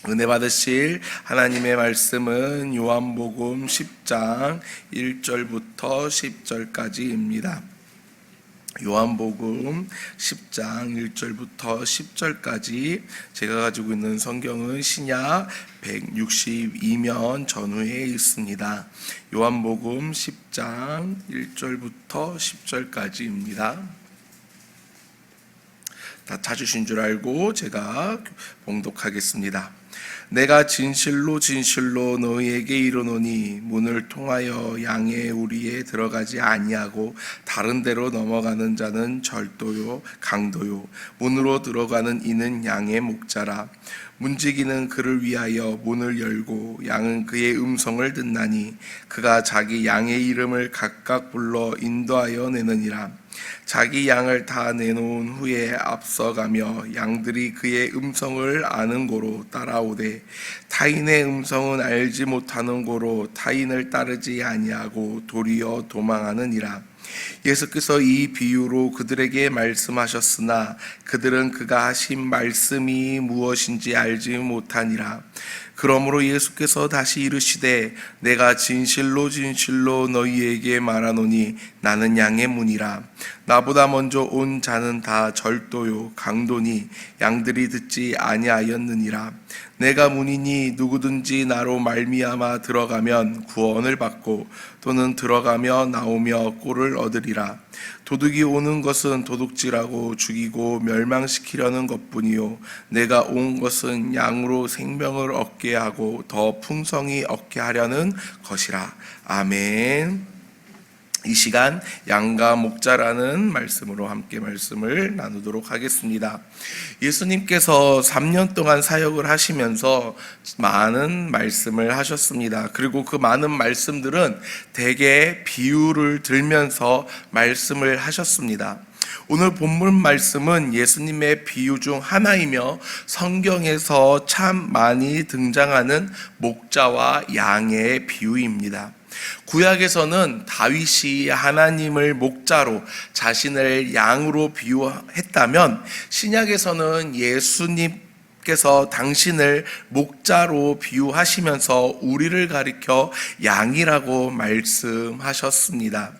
은혜 받으실 하나님의 말씀은 요한복음 10장 1절부터 10절까지입니다. 요한복음 10장 1절부터 10절까지 제가 가지고 있는 성경은 신약 162면 전후에 있습니다. 요한복음 10장 1절부터 10절까지입니다. 다 찾으신 줄 알고 제가 봉독하겠습니다. 내가 진실로 진실로 너희에게 이르노니 문을 통하여 양의 우리에 들어가지 아니하고 다른 데로 넘어가는 자는 절도요 강도요 문으로 들어가는 이는 양의 목자라. 문지기는 그를 위하여 문을 열고 양은 그의 음성을 듣나니 그가 자기 양의 이름을 각각 불러 인도하여 내느니라. 자기 양을 다 내놓은 후에 앞서가며 양들이 그의 음성을 아는 고로 따라오되 타인의 음성은 알지 못하는 고로 타인을 따르지 아니하고 도리어 도망하느니라. 예수께서 이 비유로 그들에게 말씀하셨으나 그들은 그가 하신 말씀이 무엇인지 알지 못하니라. 그러므로 예수께서 다시 이르시되 내가 진실로 진실로 너희에게 말하노니 나는 양의 문이라. 나보다 먼저 온 자는 다 절도요 강도니 양들이 듣지 아니하였느니라. 내가 문이니 누구든지 나로 말미암아 들어가면 구원을 받고 또는 들어가며 나오며 꼴을 얻으리라. 도둑이 오는 것은 도둑질하고 죽이고 멸망시키려는 것뿐이요 내가 온 것은 양으로 생명을 얻게 하고 더 풍성히 얻게 하려는 것이라. 아멘. 이 시간 양과 목자라는 말씀으로 함께 말씀을 나누도록 하겠습니다. 예수님께서 3년 동안 사역을 하시면서 많은 말씀을 하셨습니다. 그리고 그 많은 말씀들은 대개 비유를 들면서 말씀을 하셨습니다. 오늘 본문 말씀은 예수님의 비유 중 하나이며 성경에서 참 많이 등장하는 목자와 양의 비유입니다. 구약에서는 다윗이 하나님을 목자로 자신을 양으로 비유했다면 신약에서는 예수님께서 당신을 목자로 비유하시면서 우리를 가리켜 양이라고 말씀하셨습니다.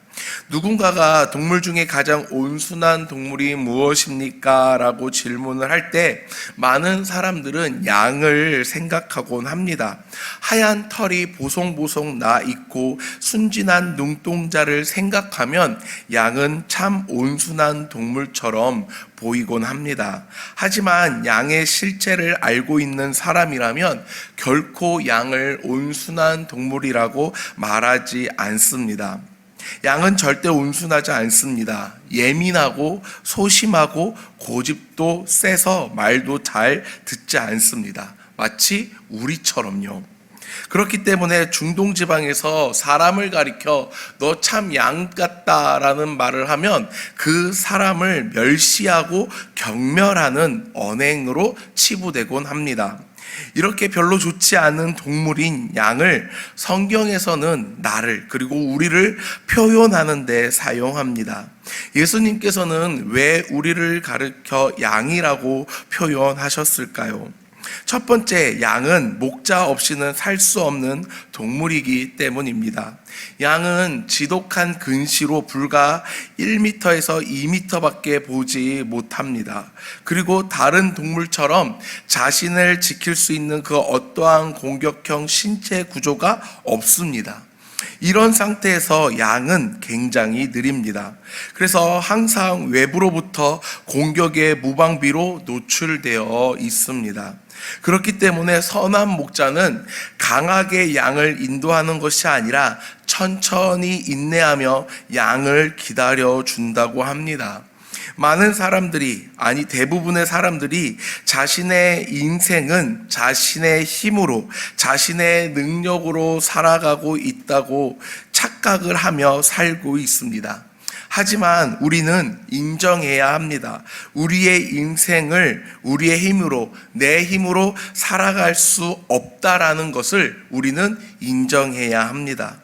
누군가가 동물 중에 가장 온순한 동물이 무엇입니까? 라고 질문을 할 때 많은 사람들은 양을 생각하곤 합니다. 하얀 털이 보송보송 나 있고 순진한 눈동자를 생각하면 양은 참 온순한 동물처럼 보이곤 합니다. 하지만 양의 실체를 알고 있는 사람이라면 결코 양을 온순한 동물이라고 말하지 않습니다. 양은 절대 온순하지 않습니다. 예민하고 소심하고 고집도 세서 말도 잘 듣지 않습니다. 마치 우리처럼요. 그렇기 때문에 중동지방에서 사람을 가리켜 너 참 양 같다라는 말을 하면 그 사람을 멸시하고 경멸하는 언행으로 치부되곤 합니다. 이렇게 별로 좋지 않은 동물인 양을 성경에서는 나를 그리고 우리를 표현하는 데 사용합니다. 예수님께서는 왜 우리를 가르쳐 양이라고 표현하셨을까요? 첫 번째, 양은 목자 없이는 살 수 없는 동물이기 때문입니다. 양은 지독한 근시로 불과 1m에서 2m밖에 보지 못합니다. 그리고 다른 동물처럼 자신을 지킬 수 있는 그 어떠한 공격형 신체 구조가 없습니다. 이런 상태에서 양은 굉장히 느립니다. 그래서 항상 외부로부터 공격의 무방비로 노출되어 있습니다. 그렇기 때문에 선한 목자는 강하게 양을 인도하는 것이 아니라 천천히 인내하며 양을 기다려 준다고 합니다. 많은 사람들이, 아니 대부분의 사람들이 자신의 인생은 자신의 힘으로, 자신의 능력으로 살아가고 있다고 착각을 하며 살고 있습니다. 하지만 우리는 인정해야 합니다. 우리의 인생을 우리의 힘으로, 내 힘으로 살아갈 수 없다라는 것을 우리는 인정해야 합니다.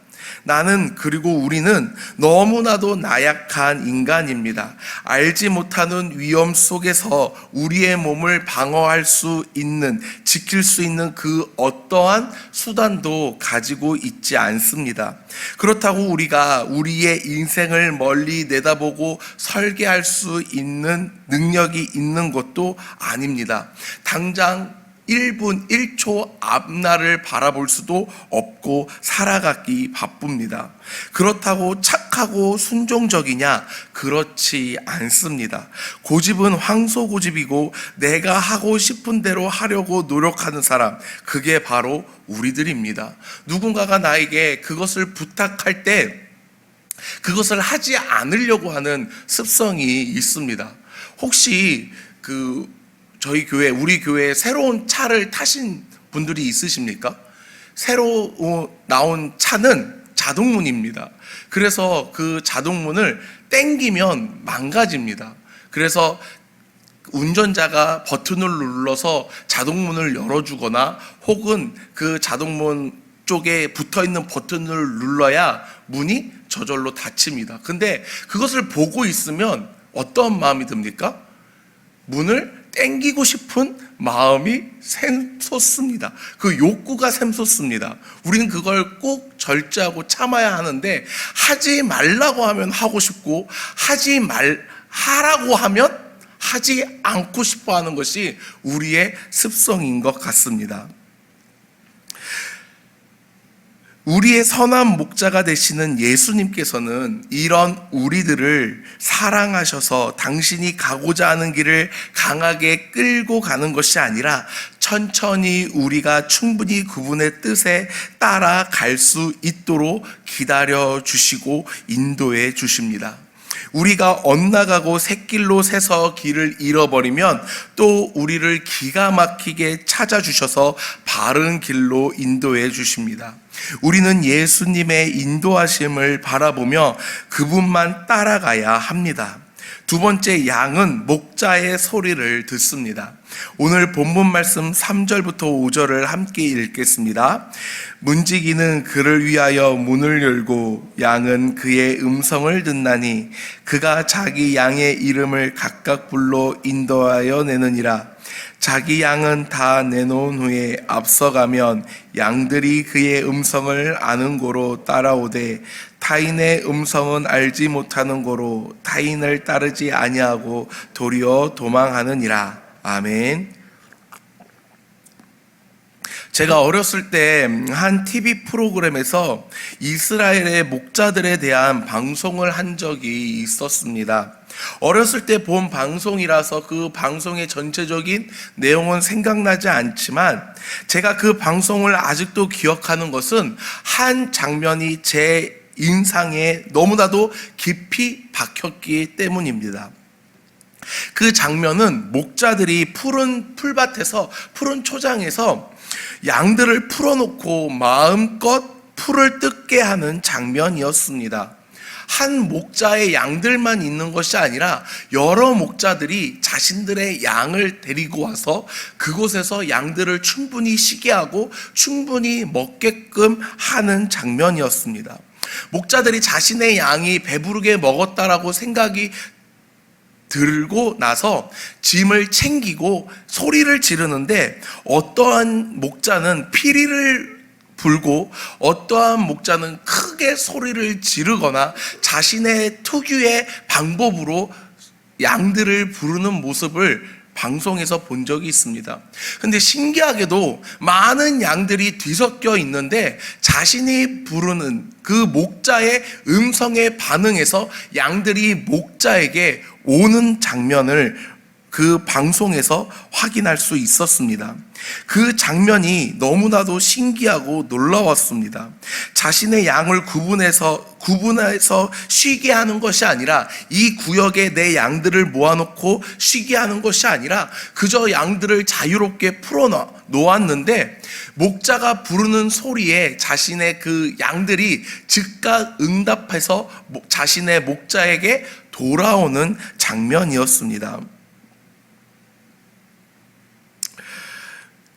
그리고 우리는 너무나도 나약한 인간입니다. 알지 못하는 위험 속에서 우리의 몸을 방어할 수 있는, 지킬 수 있는 그 어떠한 수단도 가지고 있지 않습니다. 그렇다고 우리가 우리의 인생을 멀리 내다보고 설계할 수 있는 능력이 있는 것도 아닙니다. 당장 1분 1초 앞날을 바라볼 수도 없고 살아가기 바쁩니다. 그렇다고 착하고 순종적이냐? 그렇지 않습니다. 고집은 황소고집이고 내가 하고 싶은 대로 하려고 노력하는 사람, 그게 바로 우리들입니다. 누군가가 나에게 그것을 부탁할 때 그것을 하지 않으려고 하는 습성이 있습니다. 혹시 우리 교회에 새로운 차를 타신 분들이 있으십니까? 새로 나온 차는 자동문입니다. 그래서 그 자동문을 땡기면 망가집니다. 그래서 운전자가 버튼을 눌러서 자동문을 열어주거나 혹은 그 자동문 쪽에 붙어있는 버튼을 눌러야 문이 저절로 닫힙니다. 근데 그것을 보고 있으면 어떤 마음이 듭니까? 문을 땡기고 싶은 마음이 샘솟습니다. 그 욕구가 샘솟습니다. 우리는 그걸 꼭 절제하고 참아야 하는데, 하지 말라고 하면 하고 싶고 하라고 하면 하지 않고 싶어 하는 것이 우리의 습성인 것 같습니다. 우리의 선한 목자가 되시는 예수님께서는 이런 우리들을 사랑하셔서 당신이 가고자 하는 길을 강하게 끌고 가는 것이 아니라 천천히 우리가 충분히 그분의 뜻에 따라갈 수 있도록 기다려 주시고 인도해 주십니다. 우리가 엇나가고 샛길로 새서 길을 잃어버리면 또 우리를 기가 막히게 찾아주셔서 바른 길로 인도해 주십니다. 우리는 예수님의 인도하심을 바라보며 그분만 따라가야 합니다. 두 번째, 양은 목자의 소리를 듣습니다. 오늘 본문 말씀 3절부터 5절을 함께 읽겠습니다. 문지기는 그를 위하여 문을 열고 양은 그의 음성을 듣나니 그가 자기 양의 이름을 각각 불러 인도하여 내느니라. 자기 양은 다 내놓은 후에 앞서가면 양들이 그의 음성을 아는 고로 따라오되 타인의 음성은 알지 못하는 고로 타인을 따르지 아니하고 도리어 도망하느니라. 아멘. 제가 어렸을 때 한 TV 프로그램에서 이스라엘의 목자들에 대한 방송을 한 적이 있었습니다. 어렸을 때 본 방송이라서 그 방송의 전체적인 내용은 생각나지 않지만 제가 그 방송을 아직도 기억하는 것은 한 장면이 제 인상에 너무나도 깊이 박혔기 때문입니다. 그 장면은 목자들이 푸른 풀밭에서, 푸른 초장에서 양들을 풀어놓고 마음껏 풀을 뜯게 하는 장면이었습니다. 한 목자의 양들만 있는 것이 아니라 여러 목자들이 자신들의 양을 데리고 와서 그곳에서 양들을 충분히 쉬게 하고 충분히 먹게끔 하는 장면이었습니다. 목자들이 자신의 양이 배부르게 먹었다라고 생각이 들고 나서 짐을 챙기고 소리를 지르는데 어떠한 목자는 피리를 불고 어떠한 목자는 크게 소리를 지르거나 자신의 특유의 방법으로 양들을 부르는 모습을 방송에서 본 적이 있습니다. 근데 신기하게도 많은 양들이 뒤섞여 있는데 자신이 부르는 그 목자의 음성에 반응해서 양들이 목자에게 오는 장면을 그 방송에서 확인할 수 있었습니다. 그 장면이 너무나도 신기하고 놀라웠습니다. 자신의 양을 구분해서 쉬게 하는 것이 아니라 이 구역에 내 양들을 모아놓고 쉬게 하는 것이 아니라 그저 양들을 자유롭게 풀어 놓았는데 목자가 부르는 소리에 자신의 그 양들이 즉각 응답해서 자신의 목자에게 돌아오는 장면이었습니다.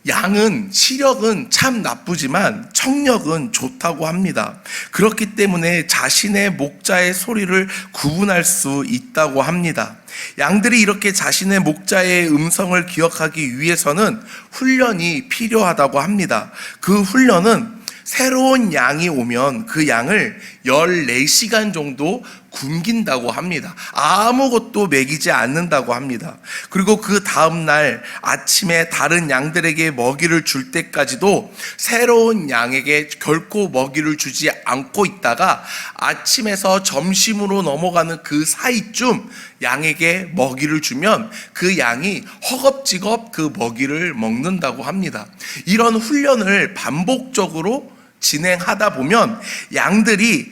양은 시력은 참 나쁘지만 청력은 좋다고 합니다. 그렇기 때문에 자신의 목자의 소리를 구분할 수 있다고 합니다. 양들이 이렇게 자신의 목자의 음성을 기억하기 위해서는 훈련이 필요하다고 합니다. 그 훈련은 새로운 양이 오면 그 양을 14시간 정도 굶긴다고 합니다. 아무것도 먹이지 않는다고 합니다. 그리고 그 다음날 아침에 다른 양들에게 먹이를 줄 때까지도 새로운 양에게 결코 먹이를 주지 않고 있다가 아침에서 점심으로 넘어가는 그 사이쯤 양에게 먹이를 주면 그 양이 허겁지겁 그 먹이를 먹는다고 합니다. 이런 훈련을 반복적으로 진행하다 보면 양들이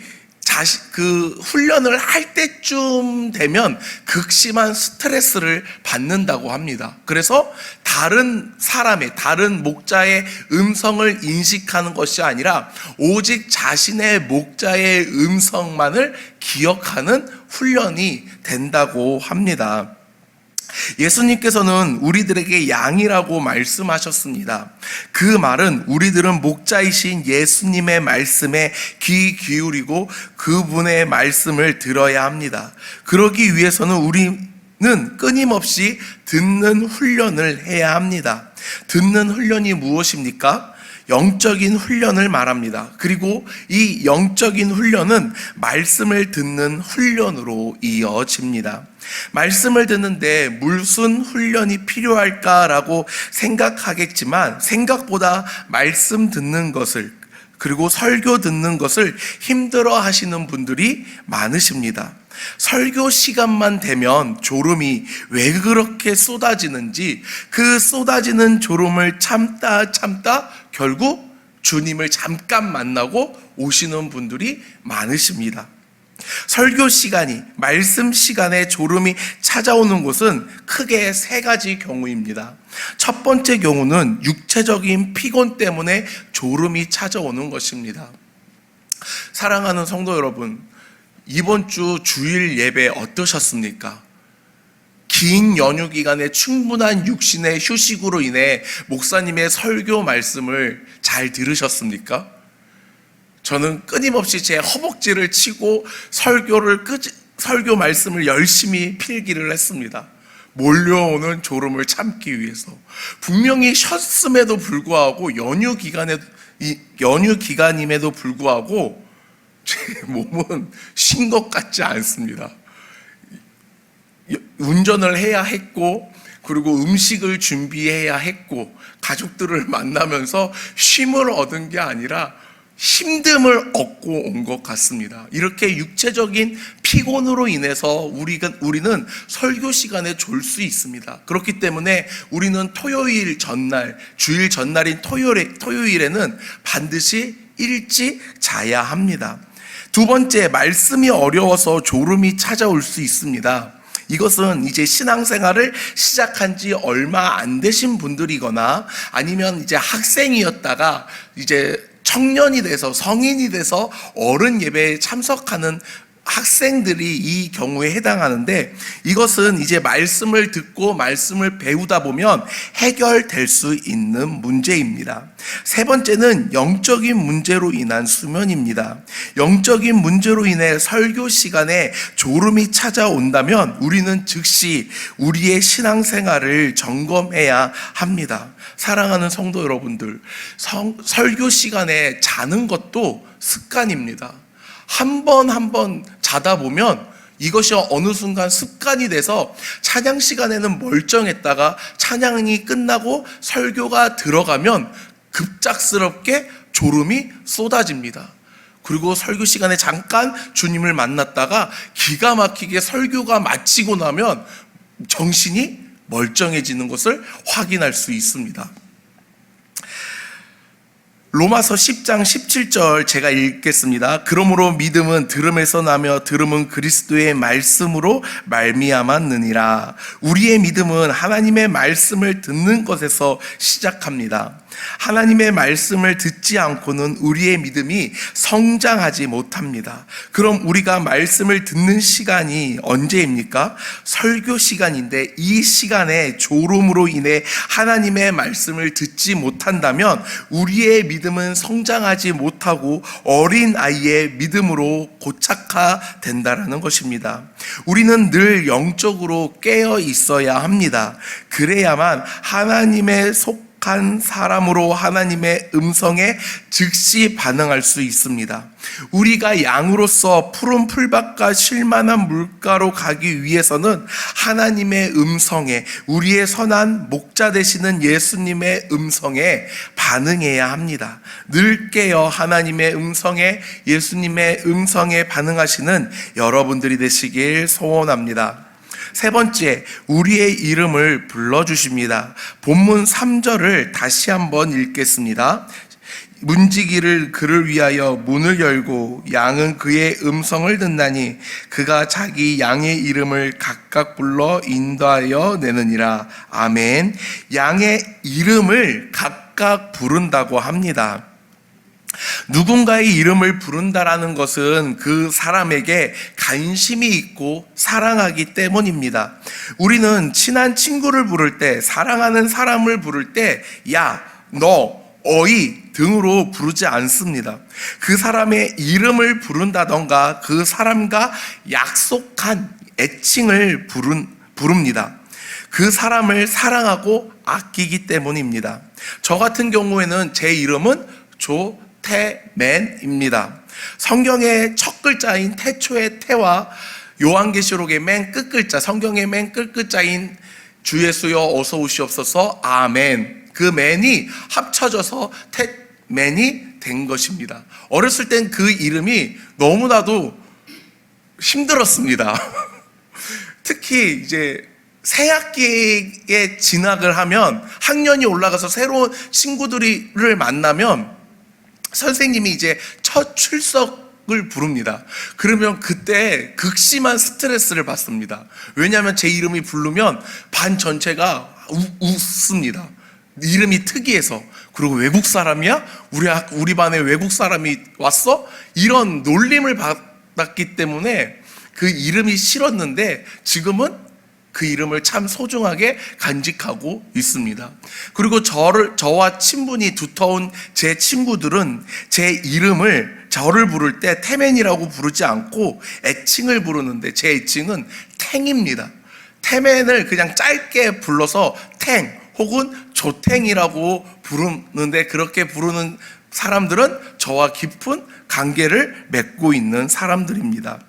그 훈련을 할 때쯤 되면 극심한 스트레스를 받는다고 합니다. 그래서 다른 목자의 음성을 인식하는 것이 아니라 오직 자신의 목자의 음성만을 기억하는 훈련이 된다고 합니다. 예수님께서는 우리들에게 양이라고 말씀하셨습니다. 그 말은 우리들은 목자이신 예수님의 말씀에 귀 기울이고 그분의 말씀을 들어야 합니다. 그러기 위해서는 우리는 끊임없이 듣는 훈련을 해야 합니다. 듣는 훈련이 무엇입니까? 영적인 훈련을 말합니다. 그리고 이 영적인 훈련은 말씀을 듣는 훈련으로 이어집니다. 말씀을 듣는데 무슨 훈련이 필요할까라고 생각하겠지만 생각보다 말씀 듣는 것을 그리고 설교 듣는 것을 힘들어 하시는 분들이 많으십니다. 설교 시간만 되면 졸음이 왜 그렇게 쏟아지는지 그 쏟아지는 졸음을 참다 결국 주님을 잠깐 만나고 오시는 분들이 많으십니다. 설교 시간이, 말씀 시간에 졸음이 찾아오는 곳은 크게 세 가지 경우입니다. 첫 번째 경우는 육체적인 피곤 때문에 졸음이 찾아오는 것입니다. 사랑하는 성도 여러분, 이번 주 주일 예배 어떠셨습니까? 긴 연휴 기간에 충분한 육신의 휴식으로 인해 목사님의 설교 말씀을 잘 들으셨습니까? 저는 끊임없이 제 허벅지를 치고 설교 말씀을 열심히 필기를 했습니다. 몰려오는 졸음을 참기 위해서. 분명히 쉬었음에도 불구하고 연휴 기간임에도 불구하고 제 몸은 쉰 것 같지 않습니다. 운전을 해야 했고, 그리고 음식을 준비해야 했고, 가족들을 만나면서 쉼을 얻은 게 아니라 힘듦을 얻고 온 것 같습니다. 이렇게 육체적인 피곤으로 인해서 우리는 설교 시간에 졸 수 있습니다. 그렇기 때문에 우리는 토요일 전날, 주일 전날인 토요일에는 반드시 일찍 자야 합니다. 두 번째, 말씀이 어려워서 졸음이 찾아올 수 있습니다. 이것은 이제 신앙생활을 시작한 지 얼마 안 되신 분들이거나 아니면 이제 학생이었다가 이제 청년이 돼서 성인이 돼서 어른 예배에 참석하는 학생들이 이 경우에 해당하는데, 이것은 이제 말씀을 듣고 말씀을 배우다 보면 해결될 수 있는 문제입니다. 세 번째는 영적인 문제로 인한 수면입니다. 영적인 문제로 인해 설교 시간에 졸음이 찾아온다면 우리는 즉시 우리의 신앙생활을 점검해야 합니다. 사랑하는 성도 여러분들, 설교 시간에 자는 것도 습관입니다. 한 번 자다 보면 이것이 어느 순간 습관이 돼서 찬양 시간에는 멀쩡했다가 찬양이 끝나고 설교가 들어가면 급작스럽게 졸음이 쏟아집니다. 그리고 설교 시간에 잠깐 주님을 만났다가 기가 막히게 설교가 마치고 나면 정신이 멀쩡해지는 것을 확인할 수 있습니다. 로마서 10장 17절 제가 읽겠습니다. 그러므로 믿음은 들음에서 나며 들음은 그리스도의 말씀으로 말미암았느니라. 우리의 믿음은 하나님의 말씀을 듣는 것에서 시작합니다. 하나님의 말씀을 듣지 않고는 우리의 믿음이 성장하지 못합니다. 그럼 우리가 말씀을 듣는 시간이 언제입니까? 설교 시간인데, 이 시간에 졸음으로 인해 하나님의 말씀을 듣지 못한다면 우리의 믿음은 성장하지 못하고 어린 아이의 믿음으로 고착화된다라는 것입니다. 우리는 늘 영적으로 깨어 있어야 합니다. 그래야만 하나님의 속한 사람으로 하나님의 음성에 즉시 반응할 수 있습니다. 우리가 양으로서 푸른 풀밭과 쉴만한 물가로 가기 위해서는 하나님의 음성에, 우리의 선한 목자 되시는 예수님의 음성에 반응해야 합니다. 늘 깨어 하나님의 음성에, 예수님의 음성에 반응하시는 여러분들이 되시길 소원합니다. 세 번째, 우리의 이름을 불러주십니다. 본문 3절을 다시 한번 읽겠습니다. 문지기를 그를 위하여 문을 열고 양은 그의 음성을 듣나니 그가 자기 양의 이름을 각각 불러 인도하여 내느니라. 아멘. 양의 이름을 각각 부른다고 합니다. 누군가의 이름을 부른다라는 것은 그 사람에게 관심이 있고 사랑하기 때문입니다. 우리는 친한 친구를 부를 때, 사랑하는 사람을 부를 때 야, 너, 어이 등으로 부르지 않습니다. 그 사람의 이름을 부른다던가 그 사람과 약속한 애칭을 부릅니다. 그 사람을 사랑하고 아끼기 때문입니다. 저 같은 경우에는 제 이름은 조태맨입니다. 성경의 첫 글자인 태초의 태와 요한계시록의 맨 끝글자, 성경의 맨 끝글자인 주 예수여 어서 오시옵소서 아멘, 그 맨이 합쳐져서 태맨이 된 것입니다. 어렸을 땐 그 이름이 너무나도 힘들었습니다. 특히 이제 새 학기에 진학을 하면, 학년이 올라가서 새로운 친구들을 만나면 선생님이 이제 첫 출석을 부릅니다. 그러면 그때 극심한 스트레스를 받습니다. 왜냐하면 제 이름이 부르면 반 전체가 웃습니다. 이름이 특이해서. 그리고 외국 사람이야? 우리 반에 외국 사람이 왔어? 이런 놀림을 받았기 때문에 그 이름이 싫었는데 지금은 그 이름을 참 소중하게 간직하고 있습니다. 그리고 저와 친분이 두터운 제 친구들은 제 이름을, 저를 부를 때 태맨이라고 부르지 않고 애칭을 부르는데 제 애칭은 탱입니다. 태맨을 그냥 짧게 불러서 탱 혹은 조탱이라고 부르는데, 그렇게 부르는 사람들은 저와 깊은 관계를 맺고 있는 사람들입니다.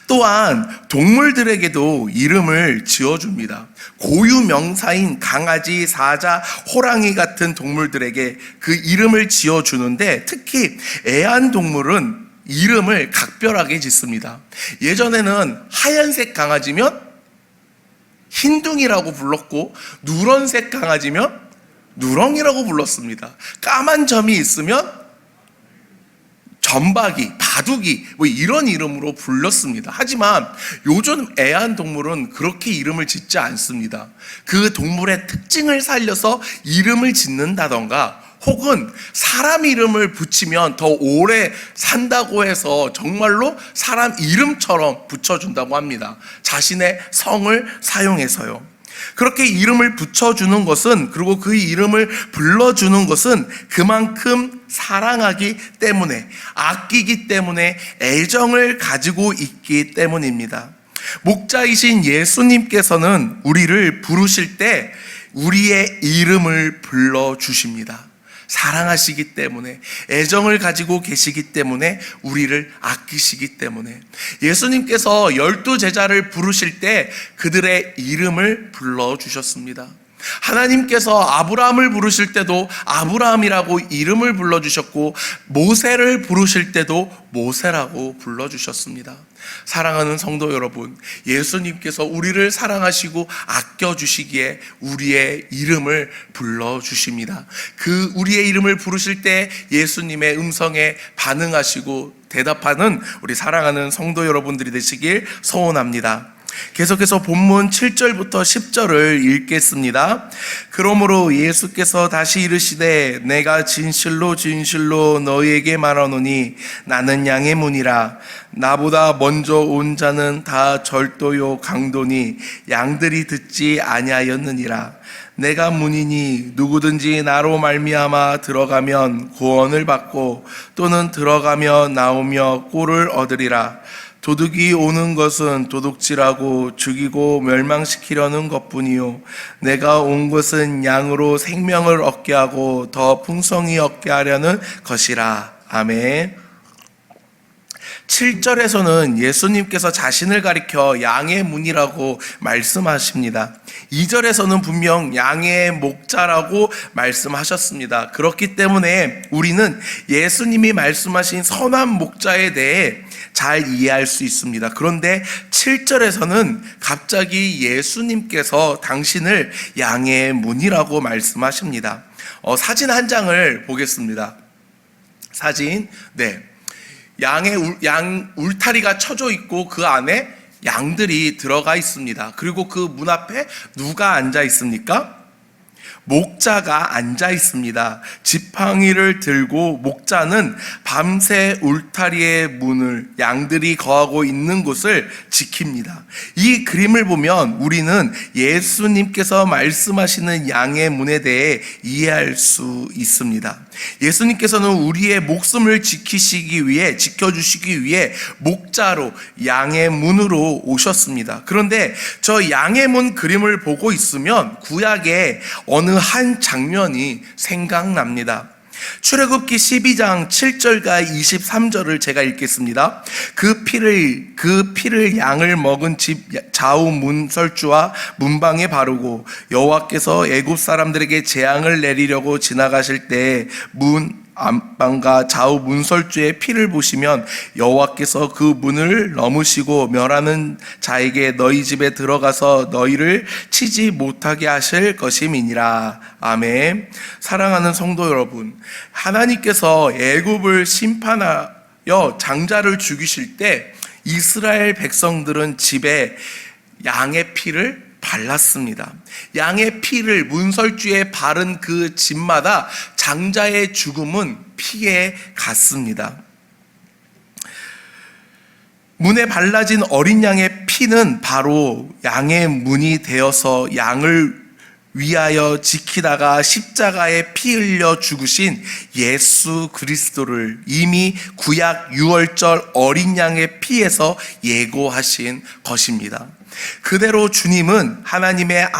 또한 동물들에게도 이름을 지어줍니다. 고유명사인 강아지, 사자, 호랑이 같은 동물들에게 그 이름을 지어주는데, 특히 애완동물은 이름을 각별하게 짓습니다. 예전에는 하얀색 강아지면 흰둥이라고 불렀고, 누런색 강아지면 누렁이라고 불렀습니다. 까만 점이 있으면 점박이, 바둑이 뭐 이런 이름으로 불렀습니다. 하지만 요즘 애완동물은 그렇게 이름을 짓지 않습니다. 그 동물의 특징을 살려서 이름을 짓는다던가, 혹은 사람 이름을 붙이면 더 오래 산다고 해서 정말로 사람 이름처럼 붙여준다고 합니다. 자신의 성을 사용해서요. 그렇게 이름을 붙여주는 것은, 그리고 그 이름을 불러주는 것은 그만큼 사랑하기 때문에, 아끼기 때문에, 애정을 가지고 있기 때문입니다. 목자이신 예수님께서는 우리를 부르실 때 우리의 이름을 불러주십니다. 사랑하시기 때문에, 애정을 가지고 계시기 때문에, 우리를 아끼시기 때문에. 예수님께서 12 제자를 부르실 때 그들의 이름을 불러주셨습니다. 하나님께서 아브라함을 부르실 때도 아브라함이라고 이름을 불러주셨고, 모세를 부르실 때도 모세라고 불러주셨습니다. 사랑하는 성도 여러분, 예수님께서 우리를 사랑하시고 아껴주시기에 우리의 이름을 불러주십니다. 그 우리의 이름을 부르실 때 예수님의 음성에 반응하시고 대답하는 우리 사랑하는 성도 여러분들이 되시길 소원합니다. 계속해서 본문 7절부터 10절을 읽겠습니다. 그러므로 예수께서 다시 이르시되 내가 진실로 진실로 너희에게 말하노니 나는 양의 문이라. 나보다 먼저 온 자는 다 절도요 강도니 양들이 듣지 아니하였느니라. 내가 문이니 누구든지 나로 말미암아 들어가면 구원을 받고 또는 들어가며 나오며 꼴을 얻으리라. 도둑이 오는 것은 도둑질하고 죽이고 멸망시키려는 것뿐이요 내가 온 것은 양으로 생명을 얻게 하고 더 풍성히 얻게 하려는 것이라. 아멘. 7절에서는 예수님께서 자신을 가리켜 양의 문이라고 말씀하십니다. 2절에서는 분명 양의 목자라고 말씀하셨습니다. 그렇기 때문에 우리는 예수님이 말씀하신 선한 목자에 대해 잘 이해할 수 있습니다. 그런데 7절에서는 갑자기 예수님께서 당신을 양의 문이라고 말씀하십니다. 사진 한 장을 보겠습니다. 사진, 네. 양 울타리가 쳐져 있고 그 안에 양들이 들어가 있습니다. 그리고 그 문 앞에 누가 앉아 있습니까? 목자가 앉아 있습니다. 지팡이를 들고 목자는 밤새 울타리의 문을 양들이 거하고 있는 곳을 지킵니다. 이 그림을 보면 우리는 예수님께서 말씀하시는 양의 문에 대해 이해할 수 있습니다. 예수님께서는 우리의 목숨을 지켜주시기 위해 목자로 양의 문으로 오셨습니다. 그런데 저 양의 문 그림을 보고 있으면 구약의 어느 한 장면이 생각납니다. 출애굽기 12장 7절과 23절을 제가 읽겠습니다. 그 피를 양을 먹은 집 좌우 문설주와 문방에 바르고 여호와께서 애굽 사람들에게 재앙을 내리려고 지나가실 때 문 안방과 좌우 문설주의 피를 보시면 여호와께서 그 문을 넘으시고 멸하는 자에게 너희 집에 들어가서 너희를 치지 못하게 하실 것임이니라. 아멘. 사랑하는 성도 여러분, 하나님께서 애굽을 심판하여 장자를 죽이실 때 이스라엘 백성들은 집에 양의 피를 발랐습니다. 양의 피를 문설주에 바른 그 집마다 장자의 죽음은 피해 갔습니다. 문에 발라진 어린 양의 피는 바로 양의 문이 되어서 양을 위하여 지키다가 십자가에 피 흘려 죽으신 예수 그리스도를 이미 구약 유월절 어린 양의 피에서 예고하신 것입니다. 그대로 주님은 하나님의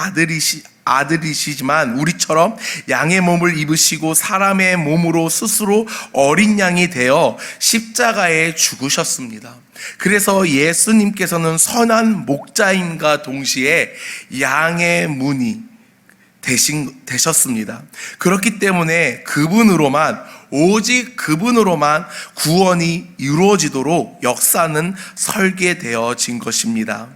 아들이시지만 우리처럼 양의 몸을 입으시고 사람의 몸으로 스스로 어린 양이 되어 십자가에 죽으셨습니다. 그래서 예수님께서는 선한 목자임과 동시에 양의 문이 되셨습니다. 그렇기 때문에 오직 그분으로만 구원이 이루어지도록 역사는 설계되어진 것입니다.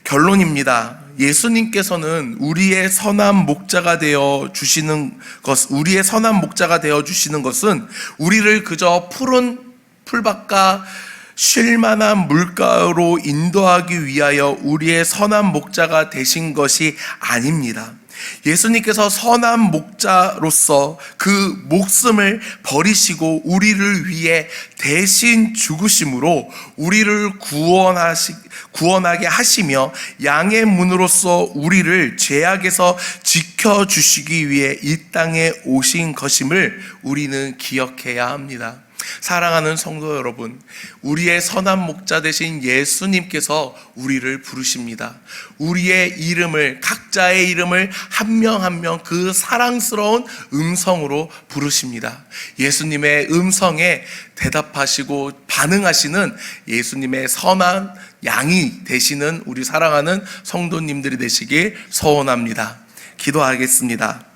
결론입니다. 예수님께서는 우리의 선한 목자가 되어 주시는 것은 우리를 그저 푸른 풀밭과 쉴만한 물가로 인도하기 위하여 우리의 선한 목자가 되신 것이 아닙니다. 예수님께서 선한 목자로서 그 목숨을 버리시고 우리를 위해 대신 죽으심으로 우리를 구원하게 하시며 양의 문으로서 우리를 죄악에서 지켜주시기 위해 이 땅에 오신 것임을 우리는 기억해야 합니다. 사랑하는 성도 여러분, 우리의 선한 목자 되신 예수님께서 우리를 부르십니다. 우리의 이름을, 각자의 이름을 한 명 한 명 그 사랑스러운 음성으로 부르십니다. 예수님의 음성에 대답하시고 반응하시는 예수님의 선한 양이 되시는 우리 사랑하는 성도님들이 되시길 소원합니다. 기도하겠습니다.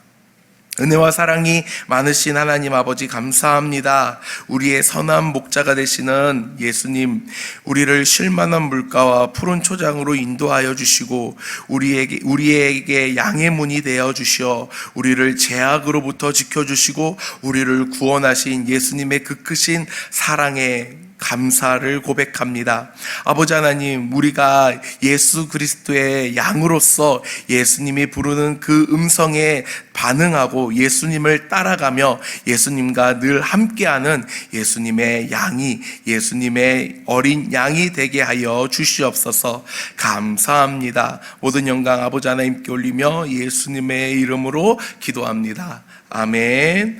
은혜와 사랑이 많으신 하나님 아버지 감사합니다. 우리의 선한 목자가 되시는 예수님, 우리를 쉴만한 물가와 푸른 초장으로 인도하여 주시고 우리에게 양의 문이 되어 주시어 우리를 죄악으로부터 지켜주시고 우리를 구원하신 예수님의 그 크신 사랑에 감사를 고백합니다. 아버지 하나님, 우리가 예수 그리스도의 양으로서 예수님이 부르는 그 음성에 반응하고 예수님을 따라가며 예수님과 늘 함께하는 예수님의 양이, 예수님의 어린 양이 되게 하여 주시옵소서. 감사합니다. 모든 영광 아버지 하나님께 올리며 예수님의 이름으로 기도합니다. 아멘.